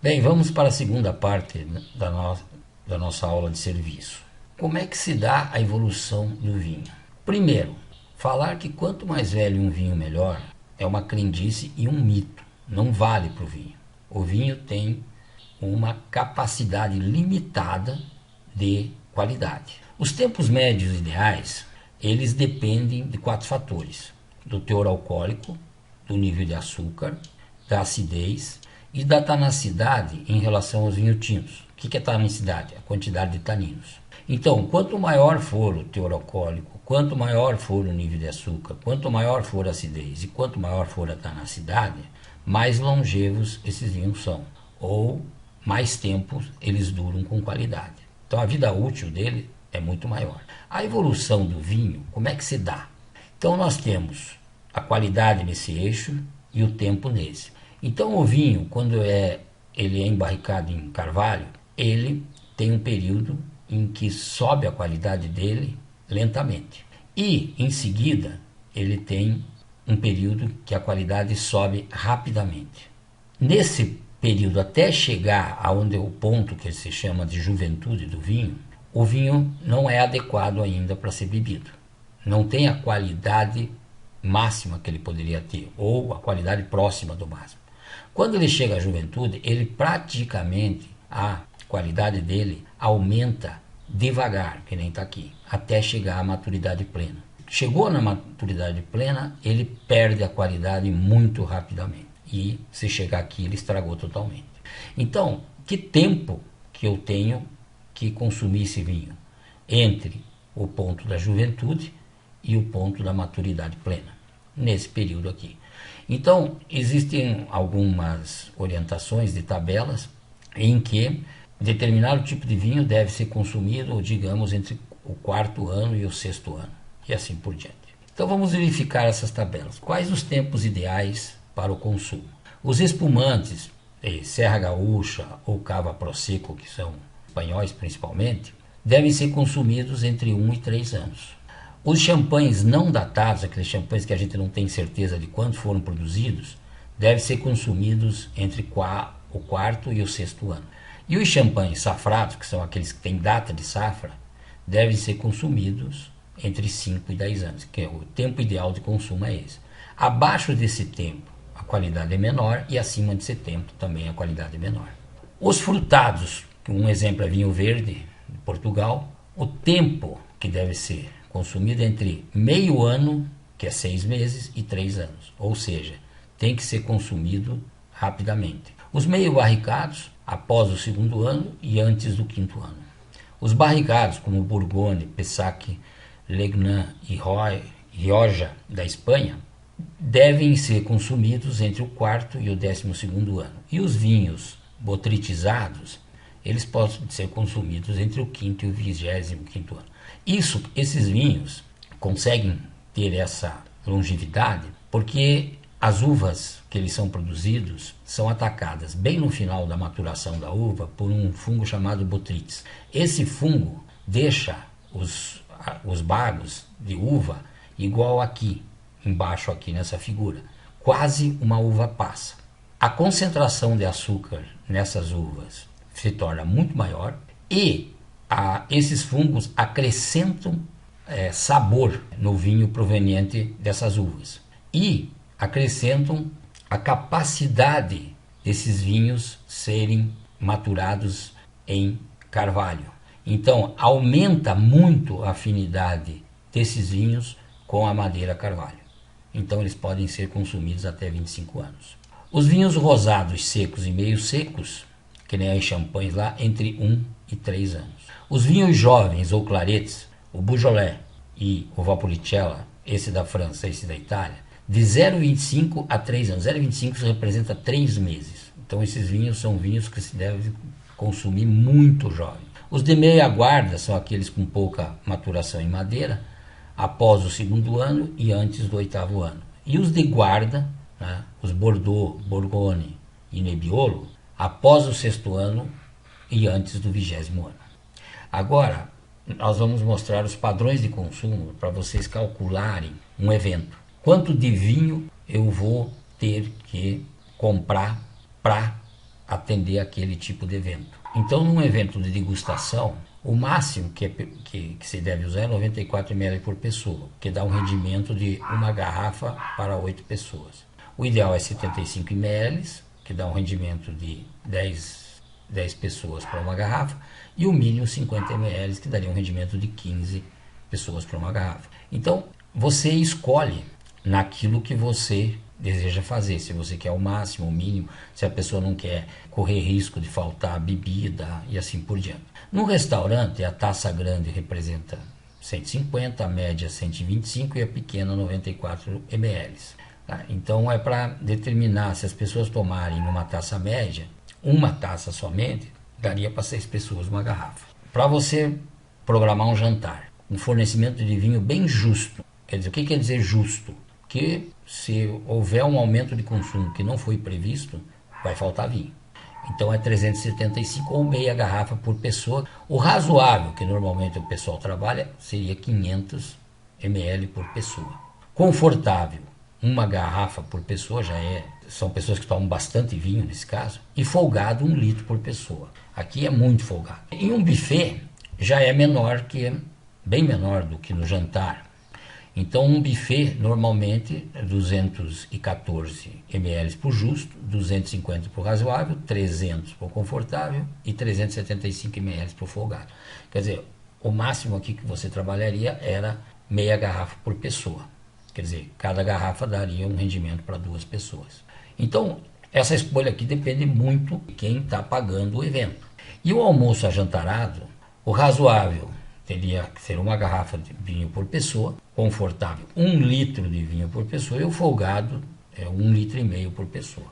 Bem, vamos para a segunda parte da nossa aula de serviço. Como é que se dá a evolução do vinho? Primeiro, falar que quanto mais velho um vinho melhor é uma crendice e um mito. Não vale para o vinho. O vinho tem uma capacidade limitada de qualidade. Os tempos médios ideais, eles dependem de 4 fatores: do teor alcoólico, do nível de açúcar, da acidez e da tanicidade em relação aos vinhos tintos. O que é tanicidade? A quantidade de taninos. Então, quanto maior for o teor alcoólico, quanto maior for o nível de açúcar, quanto maior for a acidez e quanto maior for a tanicidade, mais longevos esses vinhos são, ou mais tempo eles duram com qualidade. Então a vida útil dele é muito maior. A evolução do vinho, como é que se dá? Então nós temos a qualidade nesse eixo e o tempo nesse. Então o vinho, quando ele é embarricado em carvalho, ele tem um período em que sobe a qualidade dele lentamente. E em seguida ele tem um período que a qualidade sobe rapidamente. Nesse período, até chegar aonde é o ponto que se chama de juventude do vinho, o vinho não é adequado ainda para ser bebido. Não tem a qualidade máxima que ele poderia ter, ou a qualidade próxima do máximo. Quando ele chega à juventude, ele praticamente, a qualidade dele aumenta devagar, que nem está aqui, até chegar à maturidade plena. Chegou na maturidade plena, ele perde a qualidade muito rapidamente. E se chegar aqui, ele estragou totalmente. Então, que tempo que eu tenho que consumir esse vinho? Entre o ponto da juventude e o ponto da maturidade plena, nesse período aqui. Então, existem algumas orientações de tabelas em que determinado tipo de vinho deve ser consumido, digamos, entre o 4º ano e o 6º ano, e assim por diante. Então vamos verificar essas tabelas. Quais os tempos ideais para o consumo? Os espumantes, Serra Gaúcha ou Cava Prosecco, que são espanhóis principalmente, devem ser consumidos entre 1 e 3 anos. Os champanhes não datados, aqueles champanhes que a gente não tem certeza de quando foram produzidos, devem ser consumidos entre o 4º e o 6º ano. E os champanhes safrados, que são aqueles que têm data de safra, devem ser consumidos entre 5 e 10 anos, que é o tempo ideal de consumo é esse. Abaixo desse tempo, a qualidade é menor, e acima desse tempo também a qualidade é menor. Os frutados, um exemplo é vinho verde de Portugal, o tempo que deve ser consumido é entre meio ano, que é 6 meses, e 3 anos. Ou seja, tem que ser consumido rapidamente. Os meio barricados, após o 2º ano e antes do 5º ano. Os barricados, como Bourgogne, Pessac, Legnan e Rioja, da Espanha, devem ser consumidos entre o 4º e o 12º ano. E os vinhos botritizados, eles podem ser consumidos entre o 5º e o 25º ano. Esses vinhos conseguem ter essa longevidade porque as uvas que eles são produzidos são atacadas bem no final da maturação da uva por um fungo chamado botrytis. Esse fungo deixa os bagos de uva igual aqui, embaixo aqui nessa figura, quase uma uva passa. A concentração de açúcar nessas uvas se torna muito maior e esses fungos acrescentam sabor no vinho proveniente dessas uvas e acrescentam a capacidade desses vinhos serem maturados em carvalho. Então aumenta muito a afinidade desses vinhos com a madeira carvalho. Então eles podem ser consumidos até 25 anos. Os vinhos rosados secos e meio secos, que nem as champanhes lá, entre 1 e 3 anos. Os vinhos jovens ou claretes, o Beaujolais e o Valpolicella, esse da França, esse da Itália, de 0,25 a 3 anos. 0,25 representa 3 meses. Então esses vinhos são vinhos que se deve consumir muito jovem. Os de meia guarda são aqueles com pouca maturação em madeira, após o 2º ano e antes do 8º ano. E os de guarda, né, os Bordeaux, Bourgogne e Nebbiolo, após o 6º ano e antes do 20º ano. Agora, nós vamos mostrar os padrões de consumo para vocês calcularem um evento. Quanto de vinho eu vou ter que comprar para atender aquele tipo de evento. Então, num evento de degustação, o máximo que se deve usar é 94 ml por pessoa, que dá um rendimento de uma garrafa para 8 pessoas. O ideal é 75 ml, que dá um rendimento de 10 pessoas para uma garrafa, e o mínimo 50 ml, que daria um rendimento de 15 pessoas para uma garrafa. Então, você escolhe naquilo que você deseja fazer, se você quer o máximo, o mínimo, se a pessoa não quer correr risco de faltar bebida e assim por diante. No restaurante, a taça grande representa 150, a média 125 e a pequena 94 ml. Tá? Então é para determinar se as pessoas tomarem numa taça média, uma taça somente, daria para 6 pessoas uma garrafa. Para você programar um jantar, um fornecimento de vinho bem justo, quer dizer, o que quer dizer justo? Que se houver um aumento de consumo que não foi previsto, vai faltar vinho. Então é 375 ou meia garrafa por pessoa. O razoável, que normalmente o pessoal trabalha, seria 500 ml por pessoa. Confortável, uma garrafa por pessoa são pessoas que tomam bastante vinho nesse caso. E folgado, 1 litro por pessoa. Aqui é muito folgado. Em um buffet já é bem menor do que no jantar. Então um buffet normalmente é 214 ml por justo, 250 por razoável, 300 por confortável e 375 ml por folgado. Quer dizer, o máximo aqui que você trabalharia era meia garrafa por pessoa. Quer dizer, cada garrafa daria um rendimento para 2 pessoas. Então, essa escolha aqui depende muito de quem está pagando o evento. E o almoço ajantarado, o razoável teria que ser uma garrafa de vinho por pessoa, confortável 1 litro de vinho por pessoa e o folgado é 1,5 litro por pessoa.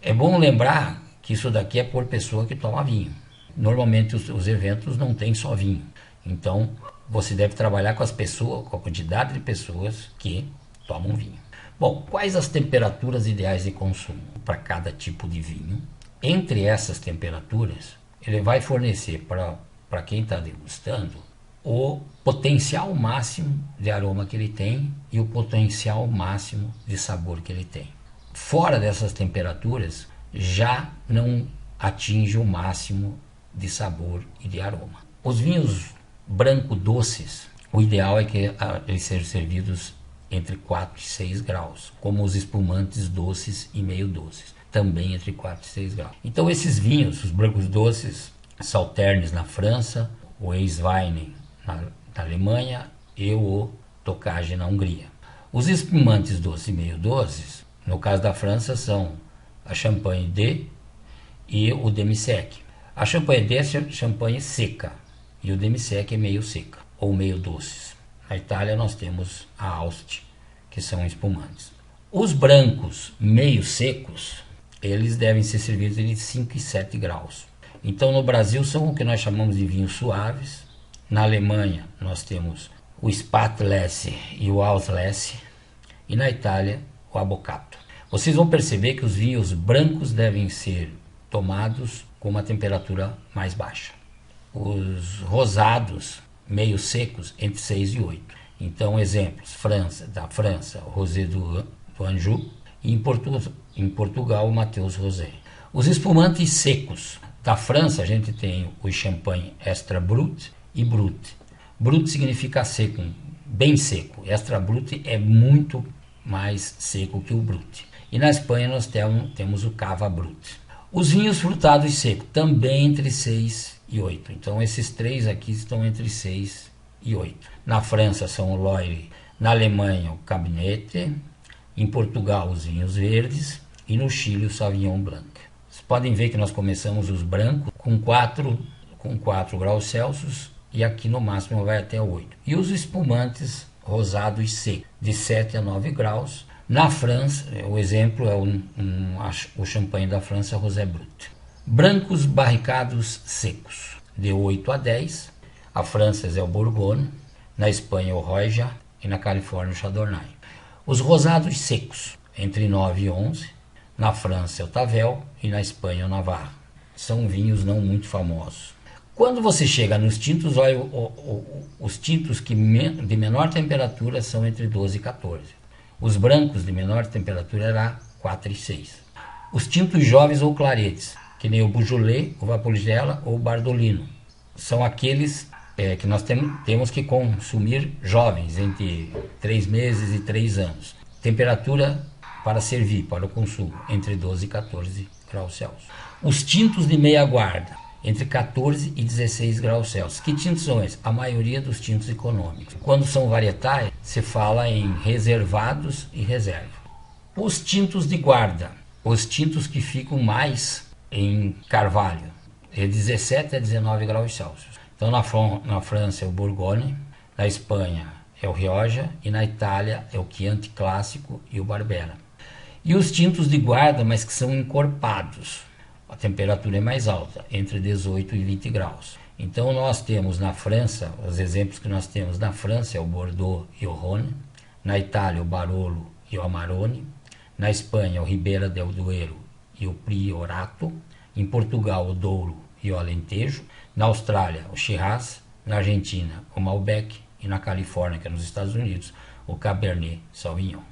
É bom lembrar que isso daqui é por pessoa que toma vinho. Normalmente os eventos não tem só vinho. Então você deve trabalhar com as pessoas, com a quantidade de pessoas que tomam vinho. Bom, quais as temperaturas ideais de consumo para cada tipo de vinho? Entre essas temperaturas, ele vai fornecer para quem está degustando o potencial máximo de aroma que ele tem e o potencial máximo de sabor que ele tem. Fora dessas temperaturas, já não atinge o máximo de sabor e de aroma. Os vinhos branco doces, o ideal é que eles sejam servidos entre 4 e 6 graus, como os espumantes doces e meio doces, também entre 4 e 6 graus. Então esses vinhos, os brancos doces, Sauternes na França, o Weißwein na Alemanha e o Tokaj na Hungria. Os espumantes doces e meio doces, no caso da França, são a Champagne D e o Demi-sec. A Champagne D é champanhe seca e o Demi-sec é meio seca ou meio doces. Na Itália nós temos a Asti, que são espumantes. Os brancos meio secos, eles devem ser servidos entre 5 e 7 graus. Então no Brasil são o que nós chamamos de vinhos suaves. Na Alemanha nós temos o Spatlese e o Auslese, e na Itália o Avocato. Vocês vão perceber que os vinhos brancos devem ser tomados com uma temperatura mais baixa. Os rosados meio secos entre 6 e 8. Então exemplos, da França, o Rosé do Anjou, e em Portugal o Mateus Rosé. Os espumantes secos da França a gente tem o Champagne Extra Brut e Brut. Brut significa seco, bem seco. Extra Brut é muito mais seco que o Brut. E na Espanha nós temos o Cava Brut. Os vinhos frutados e secos, também entre 6 e 8. Então esses três aqui estão entre 6 e 8. Na França são o Loire, na Alemanha o Cabernet, em Portugal os vinhos verdes e no Chile o Sauvignon Blanc. Vocês podem ver que nós começamos os brancos com 4 graus Celsius e aqui no máximo vai até 8. E os espumantes rosado e seco, de 7 a 9 graus. Na França, o exemplo é o champanhe da França, Rosé Brut. Brancos barricados secos, de 8 a 10. A França é o Bourgogne, na Espanha o Rioja e na Califórnia o Chardonnay. Os rosados secos, entre 9 e 11. Na França é o Tavel e na Espanha o Navarra. São vinhos não muito famosos. Quando você chega nos tintos, olha, os tintos de menor temperatura são entre 12 e 14. Os brancos de menor temperatura era 4 e 6. Os tintos jovens ou claretes que nem o Beaujolais, o Valpolicella ou o Bardolino. São aqueles que nós temos que consumir jovens, entre 3 meses e 3 anos. Temperatura para servir, para o consumo, entre 12 e 14 graus Celsius. Os tintos de meia guarda, entre 14 e 16 graus Celsius. Que tintos são esses? A maioria dos tintos econômicos. Quando são varietais, se fala em reservados e reserva. Os tintos de guarda, os tintos que ficam mais em carvalho, é 17 a 19 graus Celsius. Então na França é o Bourgogne, na Espanha é o Rioja e na Itália é o Chianti Clássico e o Barbera. E os tintos de guarda, mas que são encorpados, a temperatura é mais alta, entre 18 e 20 graus. Então nós temos na França, os exemplos que nós temos na França é o Bordeaux e o Rhône, na Itália o Barolo e o Amarone, na Espanha o Ribera del Duero e o Priorato, em Portugal o Douro e o Alentejo, na Austrália o Shiraz, na Argentina o Malbec e na Califórnia, que é nos Estados Unidos, o Cabernet Sauvignon.